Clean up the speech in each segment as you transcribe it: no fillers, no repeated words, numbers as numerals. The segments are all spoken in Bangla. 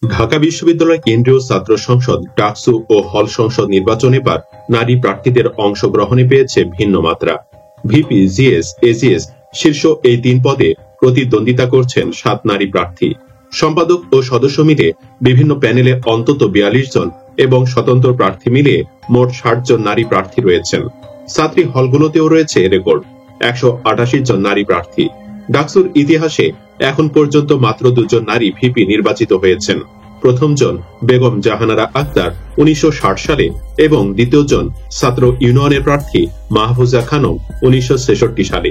ঢাকা বিশ্ববিদ্যালয় কেন্দ্রীয় ছাত্র সংসদ ডাকসু ও হল সংসদ নির্বাচনে এবার নারী প্রার্থীদের অংশগ্রহণে পেয়েছে ভিন্ন মাত্রা। ভিপি, জিএস, এজিএস শীর্ষ এই 3 পদে প্রতিদ্বন্দ্বিতা করছেন 7 নারী প্রার্থী। সম্পাদক ও সদস্য মিলে বিভিন্ন প্যানেলে অন্তত 42 জন এবং স্বতন্ত্র প্রার্থী মিলিয়ে মোট 60 জন নারী প্রার্থী রয়েছেন। ছাত্রী হলগুলোতেও রয়েছে রেকর্ড 188 জন নারী প্রার্থী। ডাকসুর ইতিহাসে এখন পর্যন্ত মাত্র 2 জন নারী ভিপি নির্বাচিত হয়েছেন। প্রথম জন বেগম জাহানারা আক্তার 1960 সালে এবং দ্বিতীয় জন ছাত্র ইউনিয়নের প্রার্থী মাহফুজা খানম 1966 সালে।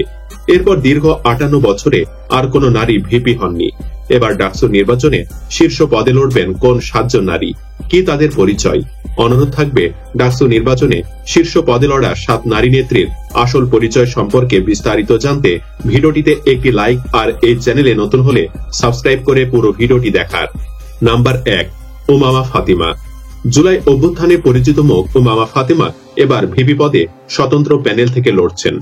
এরপর দীর্ঘ 58 বছরে আর কোন নারী ভিপি হননি। এবার ডাকসুর নির্বাচনে শীর্ষ পদে লড়বেন কোন 7 জন নারী, কি তাদের পরিচয়? অনুরোধ থাকবে ডাকসু নির্বাচনে শীর্ষ পদে লড়া 7 নারী নেত্রীর আসল পরিচয় সম্পর্কে বিস্তারিত জানতে ভিডিওটিতে একটি লাইক আর এই চ্যানেলে নতুন হলে সাবস্ক্রাইব করে পুরো ভিডিওটি দেখার। নাম্বার 1, উমামা ফাতিমা। জুলাই অভ্যুত্থানে পরিচিত মুখ উমামা ফাতিমা এবার ভিপি পদে স্বতন্ত্র প্যানেল থেকে লড়ছেন।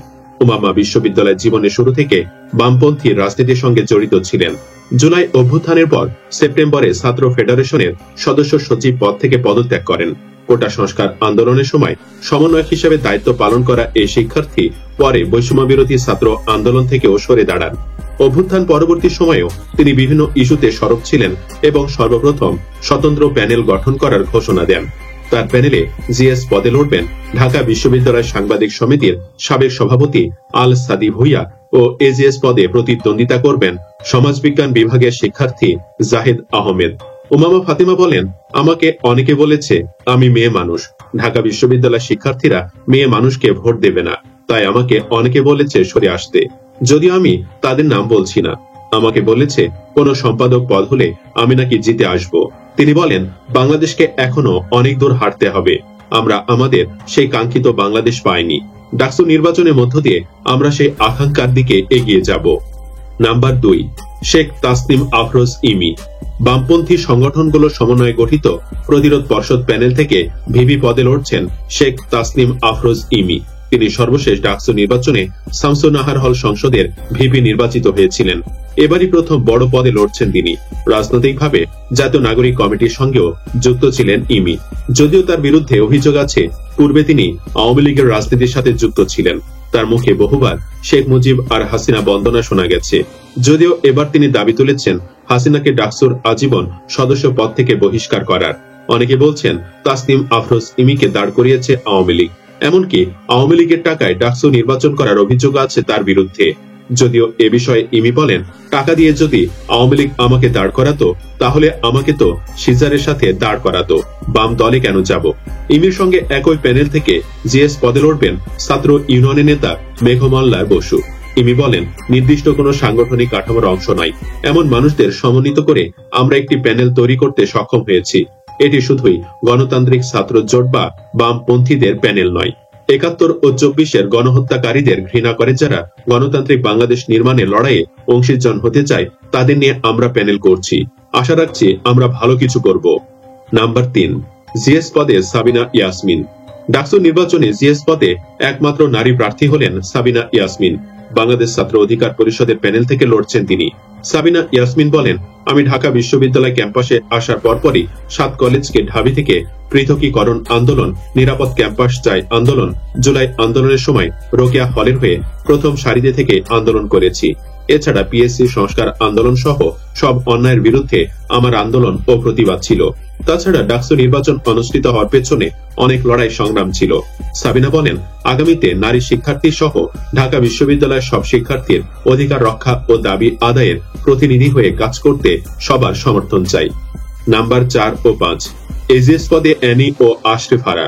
উমামা বিশ্ববিদ্যালয় জীবনের শুরু থেকে বামপন্থী রাজনীতির সঙ্গে জড়িত ছিলেন। জুলাই অভ্যুত্থানের পর সেপ্টেম্বরে ছাত্র ফেডারেশনের সদস্য সচিব পদ থেকে পদত্যাগ করেন। কোটা সংস্কার আন্দোলনের সময় সমন্বয়ক হিসেবে দায়িত্ব পালন করা এই শিক্ষার্থী পরে বৈষম্য বিরোধী ছাত্র আন্দোলন থেকেও সরে দাঁড়ান। অভ্যুত্থান পরবর্তী সময়েও তিনি বিভিন্ন ইস্যুতে সরব ছিলেন এবং সর্বপ্রথম স্বতন্ত্র প্যানেল গঠন করার ঘোষণা দেন। তার প্যানেলে জিএস পদে লড়বেন ঢাকা বিশ্ববিদ্যালয় সাংবাদিক সমিতির সাবেক সভাপতি আল সাদি ভুইয়া ও এজিএস পদে প্রতিদ্বন্দ্বিতা করবেন সমাজবিজ্ঞান বিভাগের শিক্ষার্থী জাহিদ আহমেদ। উমামা ফাতিমা বলেন, আমাকে অনেকে বলেছে আমি মেয়ে মানুষ। ঢাকা বিশ্ববিদ্যালয় শিক্ষার্থীরা মেয়ে মানুষকে ভোট দেবে না, তাই আমাকে অনেকে বলেছে সরে আসতে। যদিও আমি তাদের নাম বলছি না। আমাকে বলেছে কোন সম্পাদক পদ হলে আমি নাকি জিতে আসব। তিনি বলেন, বাংলাদেশকে এখনো অনেক দূর হাঁটতে হবে। আমরা আমাদের সেই কাঙ্ক্ষিত বাংলাদেশ পাইনি। ডাকসু নির্বাচনের মধ্য দিয়ে আমরা সেই আকাঙ্ক্ষার দিকে এগিয়ে যাব। নাম্বার 2, শেখ তাসনিম আফরোজ ইমি। বামপন্থী সংগঠনগুলোর সমন্বয়ে গঠিত প্রতিরোধ পর্ষদ প্যানেল থেকে ভিপি পদে লড়ছেন শেখ তাসনিম আফরোজ ইমি। তিনি সর্বশেষ ডাকসু নির্বাচনে শামসুন্নাহার হল সংসদের ভিপি নির্বাচিত হয়েছিলেন। এবারই প্রথম বড় পদে লড়ছেন তিনি। রাজনৈতিকভাবে জাতীয় নাগরিক কমিটির সঙ্গেও যুক্ত ছিলেন ইমি। যদিও তার বিরুদ্ধে অভিযোগ আছে পূর্বে তিনি আওয়ামী লীগের রাজনীতির সাথে যুক্ত ছিলেন। তার মুখে বহুবার শেখ মুজিব আর হাসিনা বন্দনা শোনা গেছে। যদিও এবার তিনি দাবি তুলেছেন হাসিনাকে ডাকসুর আজীবন সদস্য পদ থেকে বহিষ্কার করার। অনেকে বলছেন তাসনিম আফরোজ ইমিকে দাঁড় করিয়েছে আওয়ামী লীগ। এমনকি আওয়ামী লীগের টাকায় ডাকসু নির্বাচন করার অভিযোগ আছে তার বিরুদ্ধে। যদিও এ বিষয়ে ইমি বলেন, টাকা দিয়ে যদি আওয়ামী লীগ আমাকে দাঁড় করাতো তাহলে আমাকে তো সিজারের সাথে দাঁড় করাতো, বাম দলে কেন যাব? ইমির সঙ্গে একই প্যানেল থেকে জিএস পদে লড়বেন ছাত্র ইউনিয়নের নেতা মেঘমাল্লার বসু। ইমি বলেন, নির্দিষ্ট কোনো সাংগঠনিক কাঠামোর অংশ নয়, এমন মানুষদের সমন্বিত করে আমরা একটি প্যানেল তৈরি করতে সক্ষম হয়েছি। এটি শুধুই গণতান্ত্রিক ছাত্র জোট বা বামপন্থীদের প্যানেল নয়। ৭১ ও ২৪-এর গণহত্যাকারীদের ঘৃণা করে যারা গণতান্ত্রিক বাংলাদেশ নির্মাণে লড়াইয়ে অংশীজন হতে চায় তাদের নিয়ে আমরা প্যানেল করছি। আশা রাখছি আমরা ভালো কিছু করব। নাম্বার 3, জিএস পদে সাবিনা ইয়াসমিন। ডাকসু নির্বাচনে জিএস পদে একমাত্র নারী প্রার্থী হলেন সাবিনা ইয়াসমিন। বাংলাদেশ ছাত্র অধিকার পরিষদের প্যানেল থেকে লড়ছেন তিনি। সাবিনা ইয়াসমিন বলেন, আমি ঢাকা বিশ্ববিদ্যালয় ক্যাম্পাসে আসার পরপরই 7 কলেজকে ঢাবি থেকে পৃথকীকরণ আন্দোলন, নিরাপদ ক্যাম্পাস চাই আন্দোলন, জুলাই আন্দোলনের সময় রোকেয়া হলের হয়ে প্রথম সারিতে থেকে আন্দোলন করেছি। এছাড়া পিএসসি সংস্কার আন্দোলন সহ সব অন্যায়ের বিরুদ্ধে আমার আন্দোলন ও প্রতিবাদ ছিল। তাছাড়া ডাকসু নির্বাচন অনুষ্ঠিত হওয়ার পেছনে অনেক লড়াই সংগ্রাম ছিল। সাবিনা বলেন, আগামীতে নারী শিক্ষার্থী সহ ঢাকা বিশ্ববিদ্যালয়ের সব শিক্ষার্থীর অধিকার রক্ষা ও দাবি আদায়ের প্রতিনিধি হয়ে কাজ করতে সবার সমর্থন চাই। নাম্বার 4 ও 5, এজিএস পদে অ্যানি ও আশরাফ আরা।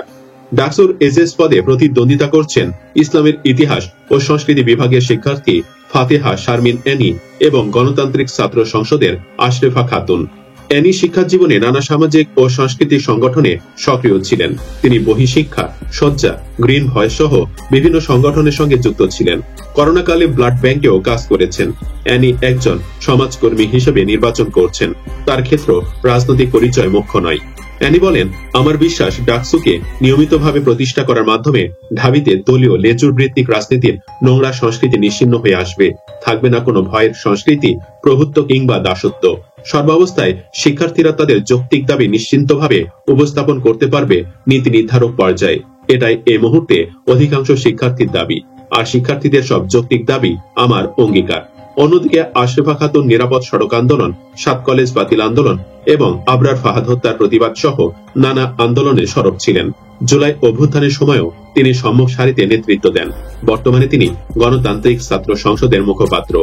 ডাকসুর এজিএস পদে প্রতিদ্বন্দ্বিতা করছেন ইসলামের ইতিহাস ও সংস্কৃতি বিভাগের শিক্ষার্থী ফাতেহা শারমিন অ্যানি এবং গণতান্ত্রিক ছাত্র সংসদের আশরাফা খাতুন। অ্যানি শিক্ষা জীবনে নানা সামাজিক ও সাংস্কৃতিক সংগঠনে সক্রিয় ছিলেন। তিনি বহিঃশিক্ষা, শয্যা, গ্রিন ভয়েস সহ বিভিন্ন সংগঠনের সঙ্গে যুক্ত ছিলেন। করোনাকালে ব্লাড ব্যাংকেও কাজ করেছেন। অ্যানি একজন সমাজকর্মী হিসেবে নির্বাচন করছেন। তার ক্ষেত্র রাজনৈতিক পরিচয় মুখ্য নয়। অ্যানি বলেন, আমার বিশ্বাস ডাকসুকে নিয়মিতভাবে প্রতিষ্ঠা করার মাধ্যমে ঢাবিতে দলীয় লেজুর ভিত্তিক রাজনীতির নোংরা সংস্কৃতি নিশ্চিহ্ন হয়ে আসবে। থাকবে না কোনো ভয়ের সংস্কৃতি, প্রভুত্ব কিংবা দাসত্ব। সর্বাবস্থায় শিক্ষার্থীরা তাদের যৌক্তিক দাবি নিশ্চিন্তভাবে উপস্থাপন করতে পারবে নীতি নির্ধারক পর্যায়ে। এটাই এই মুহূর্তে অধিকাংশ শিক্ষার্থীর দাবি, আর শিক্ষার্থীদের সব যৌক্তিক দাবি আমার অঙ্গীকার। অন্যদিকে আশরাফা খাতুন নিরাপদ সড়ক আন্দোলন, 7 কলেজ বাতিল আন্দোলন এবং আবরার ফাহাদ হত্যার প্রতিবাদ সহ নানা আন্দোলনে সরব ছিলেন। জুলাই অভ্যুত্থানের সময়ও তিনি সম্মুখ সারিতে নেতৃত্ব দেন। বর্তমানে তিনি গণতান্ত্রিক ছাত্র সংসদের মুখপাত্র।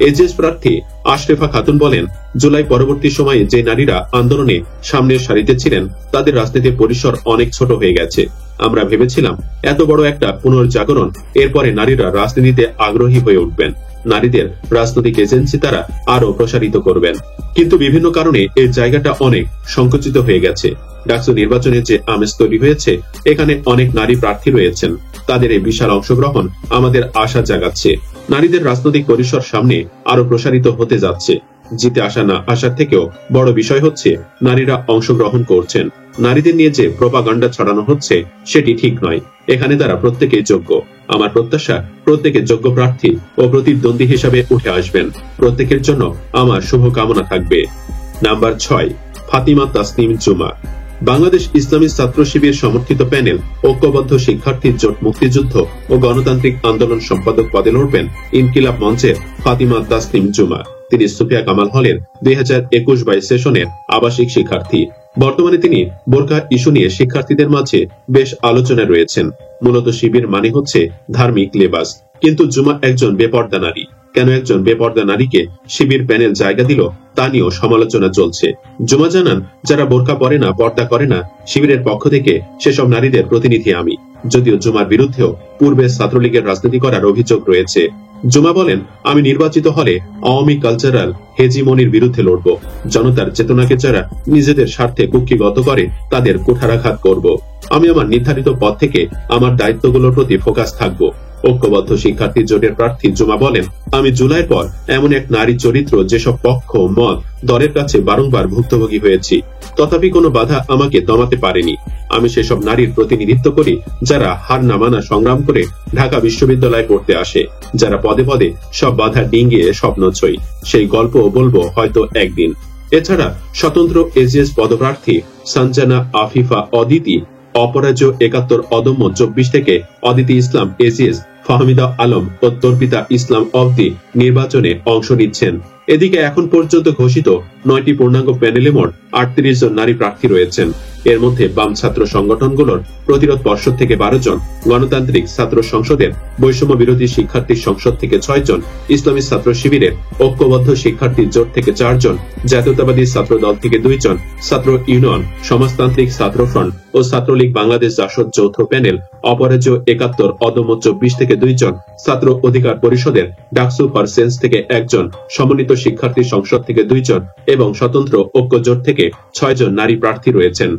এজিএস প্রার্থী আশরাফা খাতুন বলেন, জুলাই পরবর্তী সময়ে যে নারীরা আন্দোলনে সামনের সারিতে ছিলেন তাদের রাজনীতির পরিসর অনেক ছোট হয়ে গেছে। আমরা ভেবেছিলাম এত বড় একটা পুনর্জাগরণ, এরপরে নারীরা রাজনীতিতে আগ্রহী হয়ে উঠবেন, নারীদের রাজনৈতিক এজেন্সি তারা আরো প্রসারিত করবেন। কিন্তু বিভিন্ন কারণে এই জায়গাটা অনেক সংকুচিত হয়ে গেছে। ডাকসু নির্বাচনে যে আমেজ তৈরি হয়েছে, এখানে অনেক নারী প্রার্থী রয়েছেন। তাদের এই বিশাল অংশগ্রহণ আমাদের আশা জাগাচ্ছে। নারীদের রাজনৈতিক পরিসর সামনে আরো প্রসারিত হতে যাচ্ছে। জিতে আসা না আসার থেকেও বড় বিষয় হচ্ছে নারীরা অংশগ্রহণ করছেন। নারীদের নিয়ে যে প্রোপাগান্ডা ছড়ানো হচ্ছে সেটি ঠিক নয়। এখানে তারা প্রত্যেকেই যোগ্য। আমার প্রত্যাশা প্রত্যেকে যোগ্য প্রার্থী ও প্রতিদ্বন্দ্বী হিসাবে উঠে আসবেন। প্রত্যেকের জন্য আমার শুভকামনা থাকবে। নাম্বার 6, ফাতিমা তাসনিম জুমা। বাংলাদেশ ইসলামী ছাত্র শিবির সমর্থিত প্যানেল ঐক্যবদ্ধ শিক্ষার্থী জোট মুক্তিযুদ্ধ ও গণতান্ত্রিক আন্দোলন সম্পাদক পদে লড়বেন ইনকিলাব মঞ্চের ফাতিমা তাসনিম জুমা। তিনি সুফিয়া কামাল হলের 2021-22 সেশনের আবাসিক শিক্ষার্থী। বর্তমানে তিনি বোরকা ইস্যু নিয়ে শিক্ষার্থীদের মাঝে বেশ আলোচনায় রয়েছেন। মূলত শিবির মানে হচ্ছে ধার্মিক লেবাস, কিন্তু জুমা একজন বেপর্দা নারী। কেন একজন বেপর্দা নারীকে শিবির প্যানেল জায়গা দিল তা নিয়েও সমালোচনা চলছে। জুমা জানান, যারা বোরকা পরে না, পর্দা করে না, শিবিরের পক্ষ থেকে সেসব নারীদের প্রতিনিধি আমি। যদিও জুমার বিরুদ্ধেও পূর্বে ছাত্রলীগের রাজনীতি করার অভিযোগ রয়েছে। জুমা বলেন, আমি নির্বাচিত হলে আওয়ামী কালচারাল হেজিমনির বিরুদ্ধে লড়ব। জনতার চেতনাকে যারা নিজেদের স্বার্থে কুক্ষিগত করে তাদের কুঠারাঘাত করব। আমি আমার নির্ধারিত পথ থেকে আমার দায়িত্বগুলোর প্রতি ফোকাস থাকব। ঐক্যবদ্ধ শিক্ষার্থী জোটের প্রার্থী জুমা বলেন, আমি জুলাইয়ের পর এমন এক নারী চরিত্র যেসব পক্ষ মত দলের কাছে বারংবার ভুক্তভোগী হয়েছি, তথাপি কোনো বাধা আমাকে দমাতে পারেনি। আমি সেসব নারীর প্রতিনিধিত্ব করি যারা হার না মানা সংগ্রাম করে ঢাকা বিশ্ববিদ্যালয়ে পড়তে আসে, যারা পদে পদে সব বাধা ডিঙ্গিয়ে স্বপ্ন ছই। সেই গল্প বলবো হয়তো একদিন। এছাড়া স্বতন্ত্র এজিএস পদপ্রার্থী সঞ্জনা আফিফা অদিতি, অপরাজয় 71 অদম্য 24 থেকে অদিতি ইসলাম এজিএস, ফাহমিদা আলম ও তর্পিতা ইসলাম অবধি নির্বাচনে অংশ নিচ্ছেন। এদিকে এখন পর্যন্ত ঘোষিত 9টি পূর্ণাঙ্গ প্যানেলে মোট 38 জন নারী প্রার্থী রয়েছেন। এর মধ্যে বাম ছাত্র সংগঠনগুলোর প্রতিরোধ পর্ষদ থেকে 12 জন, গণতান্ত্রিক ছাত্র সংসদের বৈষম্য বিরোধী শিক্ষার্থী সংসদ থেকে 6 জন, ইসলামী ছাত্র শিবিরের ঐক্যবদ্ধ শিক্ষার্থী জোট থেকে 4 জন, জাতীয়তাবাদী ছাত্র দল থেকে 2 জন, ছাত্র ইউনিয়ন, সমাজতান্ত্রিক ছাত্র ফ্রন্ট ও ছাত্রলীগ বাংলাদেশ জাসদ যৌথ প্যানেল, অপরাজয় 71 অদম্য 24 থেকে 2 জন, ছাত্র অধিকার পরিষদের ডাকসু ফর সেন্স থেকে 1 জন, সমন্বিত শিক্ষার্থী সংসদ থেকে 2 জন এবং স্বতন্ত্র ঐক্য জোট থেকে 6 জন নারী প্রার্থী রয়েছেন।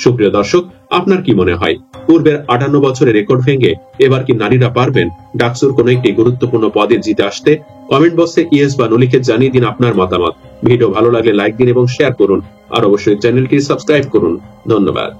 সুপ্রিয় দর্শক, আপনার কি মনে হয় পূর্বের 58 বছরের রেকর্ড ভেঙে এবার কি নারীরা পারবেন ডাকসুর কোন একটি গুরুত্বপূর্ণ পদে জিতে আসতে? কমেন্ট বক্সে ইয়েস বা নো লিখে জানিয়ে দিন আপনার মতামত। ভিডিও ভালো লাগলে লাইক দিন এবং শেয়ার করুন, আর অবশ্যই চ্যানেলটি সাবস্ক্রাইব করুন। ধন্যবাদ।